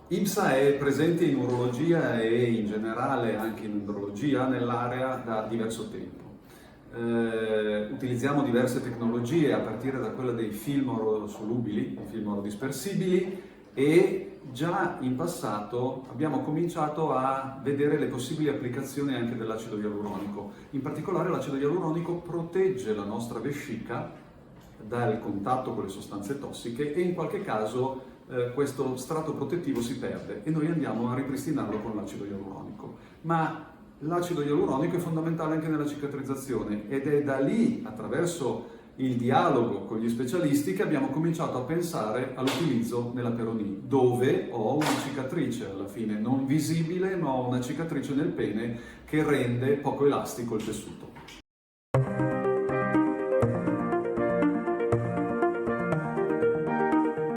IMSA è presente in urologia e in generale anche in andrologia nell'area da diverso tempo. Utilizziamo diverse tecnologie a partire da quella dei film orosolubili, i film orodispersibili, e già in passato abbiamo cominciato a vedere le possibili applicazioni anche dell'acido ialuronico. In particolare l'acido ialuronico protegge la nostra vescica dal contatto con le sostanze tossiche e in qualche caso questo strato protettivo si perde e noi andiamo a ripristinarlo con l'acido ialuronico. Ma l'acido ialuronico è fondamentale anche nella cicatrizzazione ed è da lì, attraverso il dialogo con gli specialisti, che abbiamo cominciato a pensare all'utilizzo nella peronie, dove ho una cicatrice alla fine non visibile, ma ho una cicatrice nel pene che rende poco elastico il tessuto.